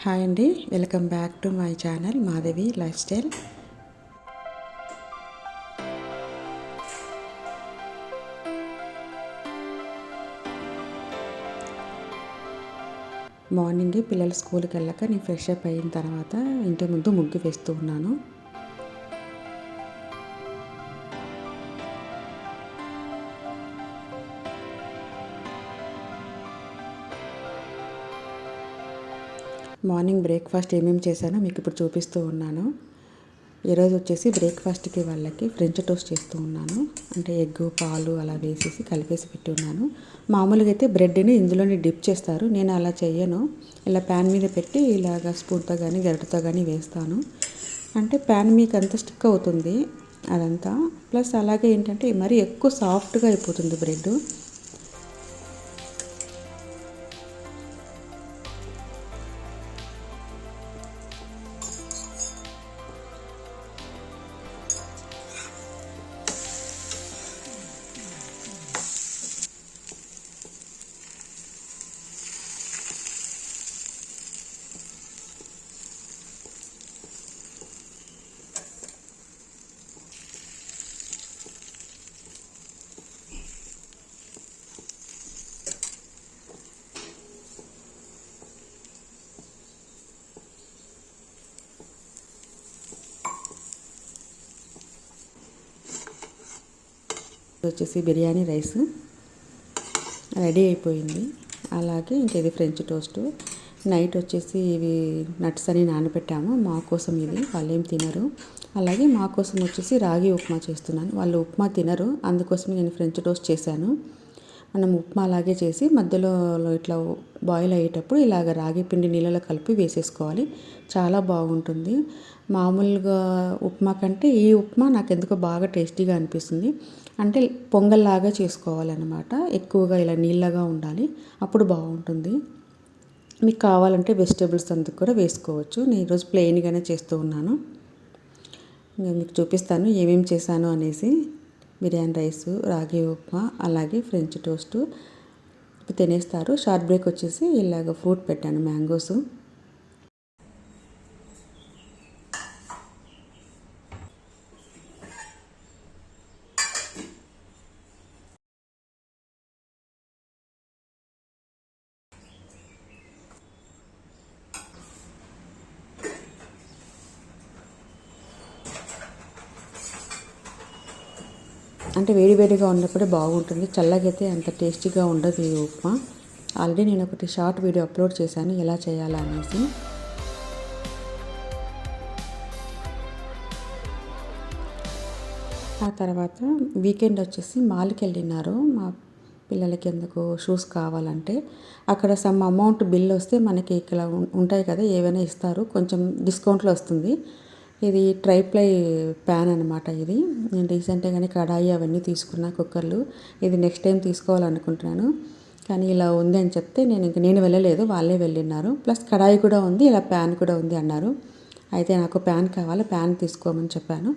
Hi అండి, welcome back to my channel Madhavi life style. Morning పిల్లలు స్కూల్కి వెళ్ళాక నేను ఫ్రెష్ అప్ అయిన తర్వాత ఇంటి ముందు ముగ్గు వేస్తూ ఉన్నాను. మార్నింగ్ బ్రేక్ఫాస్ట్ ఏమేమి చేశానో మీకు ఇప్పుడు చూపిస్తూ ఉన్నాను. ఈరోజు వచ్చేసి బ్రేక్ఫాస్ట్కి వాళ్ళకి ఫ్రెంచ్ టోస్ట్ చేస్తూ ఉన్నాను. అంటే ఎగ్ పాలు అలా వేసేసి కలిపేసి పెట్టి ఉన్నాను. మామూలుగా అయితే బ్రెడ్ని ఇందులోనే డిప్ చేస్తారు. నేను అలా చెయ్యను. ఇలా ప్యాన్ మీద పెట్టి ఇలాగ స్పూన్తో కానీ గరిటతో కానీ వేస్తాను. అంటే ప్యాన్ మీకు అంత స్టిక్ అవుతుంది అదంతా. ప్లస్ అలాగే ఏంటంటే మరీ ఎక్కువ సాఫ్ట్గా అయిపోతుంది బ్రెడ్. వచ్చేసి బిర్యానీ రైస్ రెడీ అయిపోయింది. అలాగే ఇంకేది ఫ్రెంచ్ టోస్ట్. నైట్ వచ్చేసి ఇవి నట్స్ అని నానబెట్టాము మా కోసం. ఇది వాళ్ళు ఏం తినరు. అలాగే మా కోసం వచ్చేసి రాగి ఉప్మా చేస్తున్నాను. వాళ్ళు ఉప్మా తినరు, అందుకోసమే నేను ఫ్రెంచ్ టోస్ట్ చేశాను. మనం ఉప్మా అలాగే చేసి మధ్యలో ఇట్లా బాయిల్ అయ్యేటప్పుడు ఇలాగ రాగి పిండి నీళ్ళలో కలిపి వేసేసుకోవాలి. చాలా బాగుంటుంది. మామూలుగా ఉప్మా కంటే ఈ ఉప్మా నాకు ఎందుకో బాగా టేస్టీగా అనిపిస్తుంది. అంటే పొంగల్లాగా చేసుకోవాలన్నమాట. ఎక్కువగా ఇలా నీళ్ళగా ఉండాలి, అప్పుడు బాగుంటుంది. మీకు కావాలంటే వెజిటేబుల్స్ అందుకు కూడా వేసుకోవచ్చు. నేను ఈరోజు ప్లెయిన్గానే చేస్తూ ఉన్నాను. ఇంకా మీకు చూపిస్తాను ఏమేమి చేశాను అనేసి. బిర్యానీ రైసు, రాగి ఉప్మా, అలాగే ఫ్రెంచ్ టోస్టు తినేస్తారు. షార్ట్ బ్రేక్ వచ్చేసి ఇలాగ ఫ్రూట్ పెట్టాను, మ్యాంగోస్. అంటే వేడివేడిగా ఉన్నప్పుడే బాగుంటుంది. చల్లగైతే అంత టేస్టీగా ఉండదు ఈ ఉప్మా. ఆల్రెడీ నేను ఒకటి షార్ట్ వీడియో అప్లోడ్ చేశాను ఎలా చేయాలా అనేసి. ఆ తర్వాత వీకెండ్ వచ్చేసి మాల్కి వెళ్ళినారు మా పిల్లలకి. ఎందుకు షూస్ కావాలంటే అక్కడ సమ్ అమౌంట్ బిల్ వస్తే మనకి ఇక్కడ ఉంటాయి కదా, ఏవైనా ఇస్తారు, కొంచెం డిస్కౌంట్లో వస్తుంది. ఇది ట్రైప్లై ప్యాన్ అనమాట. ఇది నేను రీసెంట్గానే కడాయి అవన్నీ తీసుకున్నా, కుక్కర్లు. ఇది నెక్స్ట్ టైం తీసుకోవాలనుకుంటున్నాను. కానీ ఇలా ఉంది అని చెప్తే నేను వెళ్ళలేదు, వాళ్ళే వెళ్ళినారు. ప్లస్ కడాయి కూడా ఉంది, ఇలా ప్యాన్ కూడా ఉంది అన్నారు. అయితే నాకు ప్యాన్ కావాలి, ప్యాన్ తీసుకోమని చెప్పాను.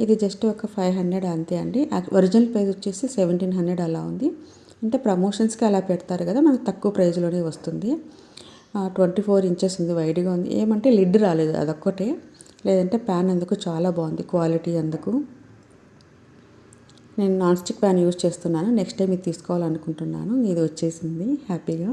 ఇది జస్ట్ ఒక 500 అంతే అండి. ఒరిజినల్ ప్రైస్ వచ్చేసి 1700 అలా ఉంది. అంటే ప్రమోషన్స్కి అలా పెడతారు కదా, మనకు తక్కువ ప్రైస్లోనే వస్తుంది. 24 ఇంచెస్ ఉంది, వైడ్గా ఉంది. ఏమంటే లిడ్ రాలేదు, అదొక్కటే. లేదంటే ప్యాన్ అందుకు చాలా బాగుంది, క్వాలిటీ అందుకు. నేను నాన్ స్టిక్ ప్యాన్ యూజ్ చేస్తున్నాను. నెక్స్ట్ టైం ఇది తీసుకోవాలనుకుంటున్నాను. ఇది వచ్చేసింది హ్యాపీగా.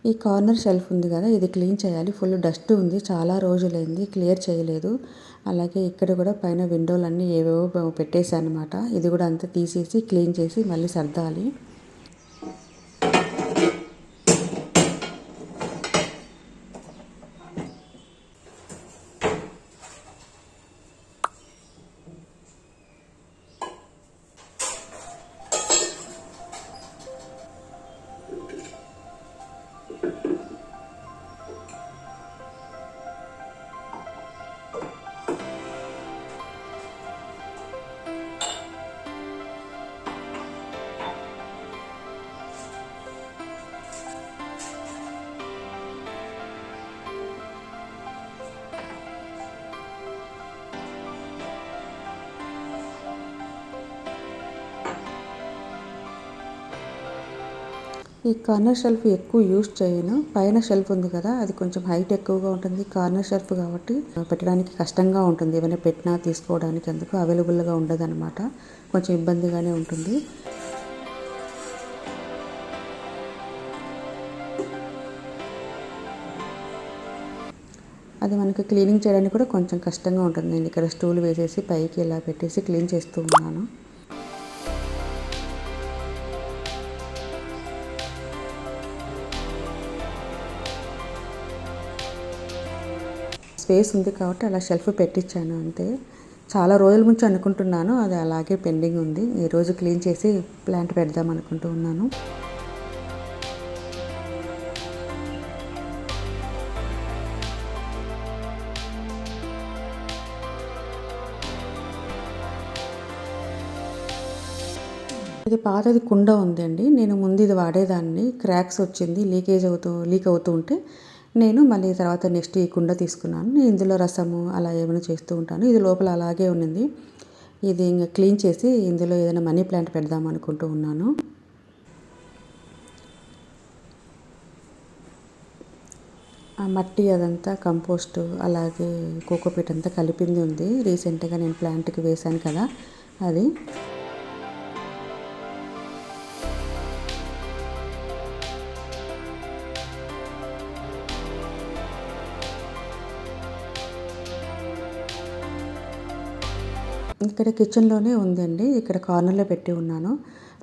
ఈ కార్నర్ షెల్ఫ్ ఉంది కదా, ఇది క్లీన్ చేయాలి. ఫుల్ డస్ట్ ఉంది, చాలా రోజులైంది క్లియర్ చేయలేదు. అలాగే ఇక్కడ కూడా పైన విండోలన్నీ ఏవేవో పెట్టేశాను అనమాట. ఇది కూడా అంతా తీసేసి క్లీన్ చేసి మళ్ళీ సర్దాలి. ఈ కార్నర్ షెల్ఫ్ ఎక్కువ యూజ్ చేయను. పైన షెల్ఫ్ ఉంది కదా, అది కొంచెం హైట్ ఎక్కువగా ఉంటుంది. కార్నర్ షెల్ఫ్ కాబట్టి పెట్టడానికి కష్టంగా ఉంటుంది. ఏమైనా పెట్టినా తీసుకోవడానికి అందుకు అవైలబుల్గా ఉండదన్నమాట. కొంచెం ఇబ్బందిగానే ఉంటుంది. అది మనకి క్లీనింగ్ చేయడానికి కూడా కొంచెం కష్టంగా ఉంటుంది. నేను ఇక్కడ స్టూల్ వేసేసి పైకి ఇలా పెట్టేసి క్లీన్ చేస్తూ ఉన్నాను. స్పేస్ ఉంది కాబట్టి అలా షెల్ఫ్ పెట్టించాను అంతే. చాలా రోజుల నుంచి అనుకుంటున్నాను, అది అలాగే పెండింగ్ ఉంది. ఈరోజు క్లీన్ చేసి ప్లాంట్ పెడదాం అనుకుంటూ ఉన్నాను. ఇది పాతది కుండ ఉందండి. నేను ముందు ఇది వాడేదాన్ని. క్రాక్స్ వచ్చింది, లీక్ అవుతూ ఉంటే నేను మళ్ళీ తర్వాత నెక్స్ట్ ఈ కుండ తీసుకున్నాను. నేను ఇందులో రసము అలా ఏమైనా చేస్తూ ఉంటాను. ఇది లోపల అలాగే ఉన్నింది. ఇది ఇంకా క్లీన్ చేసి ఇందులో ఏదైనా మనీ ప్లాంట్ పెడదాం అనుకుంటూ ఉన్నాను. ఆ మట్టి అదంతా కంపోస్ట్ అలాగే కోకోపీట్ అంతా కలిపింది ఉంది. రీసెంట్గా నేను ప్లాంట్కి వేశాను కదా అది. ఇక్కడ కిచెన్లోనే ఉందండి. ఇక్కడ కార్నర్లో పెట్టి ఉన్నాను.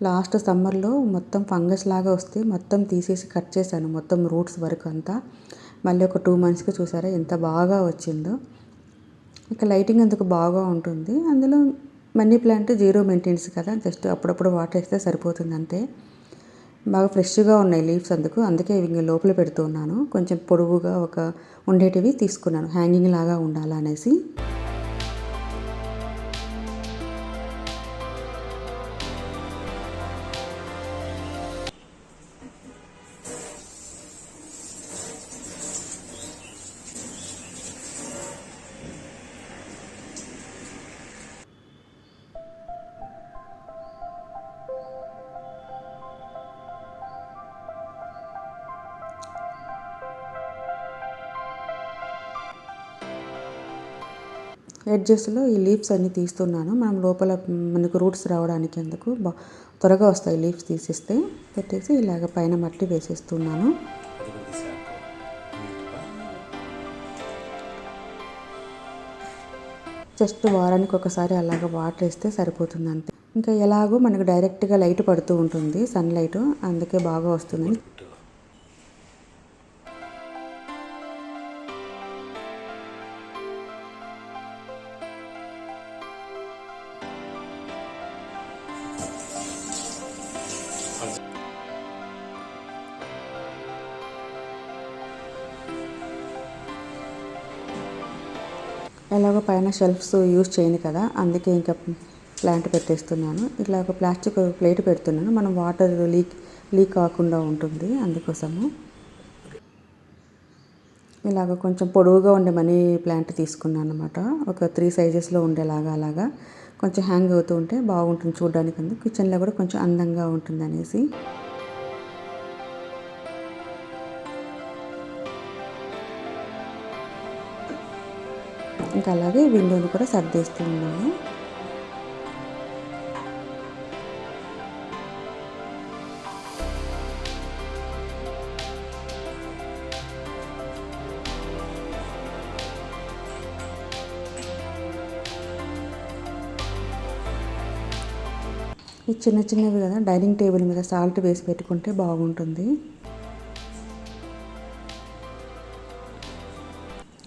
లాస్ట్ సమ్మర్లో మొత్తం ఫంగస్ లాగా వస్తే మొత్తం తీసేసి కట్ చేశాను, మొత్తం రూట్స్ వరకు అంతా. మళ్ళీ ఒక 2 మంత్స్కి చూసారా ఎంత బాగా వచ్చిందో. ఇక లైటింగ్ అందుకు బాగా ఉంటుంది. అందులో మనీ ప్లాంట్ 0 మెయింటెనెన్స్ కదా, జస్ట్ అప్పుడప్పుడు వాటర్ వేస్తే సరిపోతుంది అంతే. బాగా ఫ్రెష్గా ఉన్నాయి లీవ్స్, అందుకే ఇవి లోపల పెడుతూ ఉన్నాను. కొంచెం పొడవుగా ఉండేటివి తీసుకున్నాను, హ్యాంగింగ్ లాగా ఉండాలనేసి. ఎడ్జెస్లో ఈ లీవ్స్ అన్నీ తీస్తున్నాను. మనం లోపల మనకు రూట్స్ రావడానికి అందుకు త్వరగా వస్తాయి లీవ్స్ తీసేస్తే. పెట్టేసి ఇలాగ పైన మట్టి వేసేస్తున్నాను. జస్ట్ వారానికి ఒకసారి అలాగ వాటర్ వేస్తే సరిపోతుంది అంతే. ఇంకా ఎలాగో మనకు డైరెక్ట్గా లైట్ పడుతూ ఉంటుంది, సన్లైట్, అందుకే బాగా వస్తుందని. ఎలాగో పైన షెల్ఫ్స్ యూజ్ చేయను కదా, అందుకే ఇంకా ప్లాంట్ పెట్టేస్తున్నాను. ఇట్లా ఒక ప్లాస్టిక్ ప్లేట్ పెడుతున్నాను, మనం వాటర్ లీక్ కాకుండా ఉంటుంది అందుకోసము. ఇలాగ కొంచెం పొడవుగా ఉండే మనీ ప్లాంట్ తీసుకున్నాను అనమాట. ఒక 3 సైజెస్లో ఉండేలాగా అలాగా కొంచెం హ్యాంగ్ అవుతూ ఉంటే బాగుంటుంది చూడడానికి. అందుకు కిచెన్లో కూడా కొంచెం అందంగా ఉంటుంది అనేసి. ఇంకా అలాగే విండోని కూడా సర్దేస్తూ ఉన్నాను. ఈ చిన్నవి కదా, డైనింగ్ టేబుల్ మీద సాల్ట్ వేసి పెట్టుకుంటే బాగుంటుంది.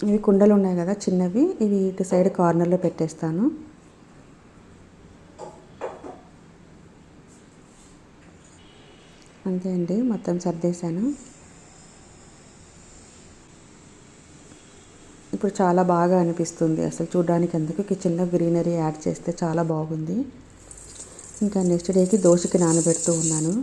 ఇవి కుండలు ఉన్నాయి కదా చిన్నవి, ఇవి ఇటు సైడ్ కార్నర్లో పెట్టేస్తాను. అంతే అండి, మొత్తం సర్దేశాను. ఇప్పుడు చాలా బాగా అనిపిస్తుంది అసలు చూడడానికి. అందుకు కిచెన్లో గ్రీనరీ యాడ్ చేస్తే చాలా బాగుంది. ఇంకా నెక్స్ట్ డేకి దోశకి నానబెడుతూ ఉన్నాను.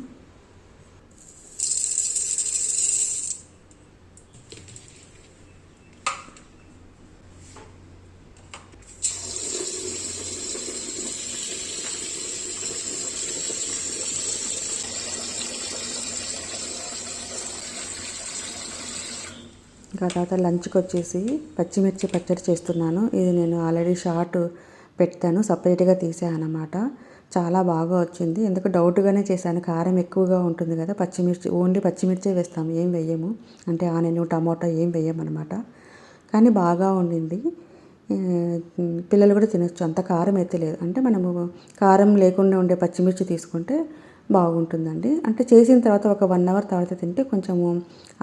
ఇంకా తర్వాత లంచ్కి వచ్చేసి పచ్చిమిర్చి పచ్చడి చేస్తున్నాను. ఇది నేను ఆల్రెడీ షార్ట్ పెట్టాను, సపరేట్గా తీసాను అన్నమాట. చాలా బాగా వచ్చింది. ఎందుకు డౌట్గానే చేశాను, కారం ఎక్కువగా ఉంటుంది కదా, పచ్చిమిర్చి ఓన్లీ పచ్చిమిర్చే వేస్తాము, ఏం వేయము, అంటే ఆనియన్ టమాటో ఏం వేయమన్నమాట. కానీ బాగా ఉండింది. పిల్లలు కూడా తినొచ్చు, అంత కారం అయితే లేదు. అంటే మనము కారం లేకుండా ఉండే పచ్చిమిర్చి తీసుకుంటే బాగుంటుందండి. అంటే చేసిన తర్వాత ఒక 1 అవర్ తర్వాత తింటే కొంచెము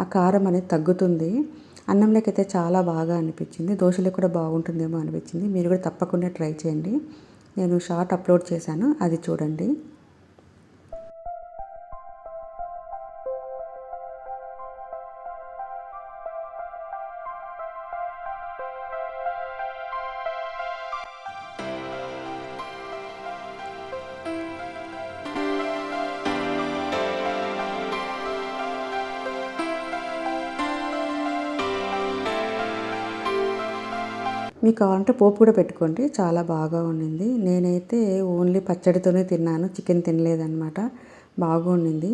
ఆ కారం అనేది తగ్గుతుంది. అన్నంలోకైతే చాలా బాగా అనిపించింది. దోశలకు కూడా బాగుంటుందేమో అనిపించింది. మీరు కూడా తప్పకుండా ట్రై చేయండి. నేను షార్ట్ అప్లోడ్ చేశాను, అది చూడండి. మీకు కావాలంటే పోపు కూడా పెట్టుకోండి, చాలా బాగా ఉండింది. నేనైతే ఓన్లీ పచ్చడితోనే తిన్నాను, చికెన్ తినలేదన్నమాట. బాగుండింది.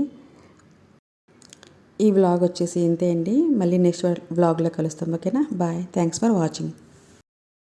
ఈ వ్లాగ్ వచ్చేసి ఇంతే అండి. మళ్ళీ నెక్స్ట్ వ్లాగ్లో కలుస్తాం, ఓకేనా? బాయ్. Thanks for watching.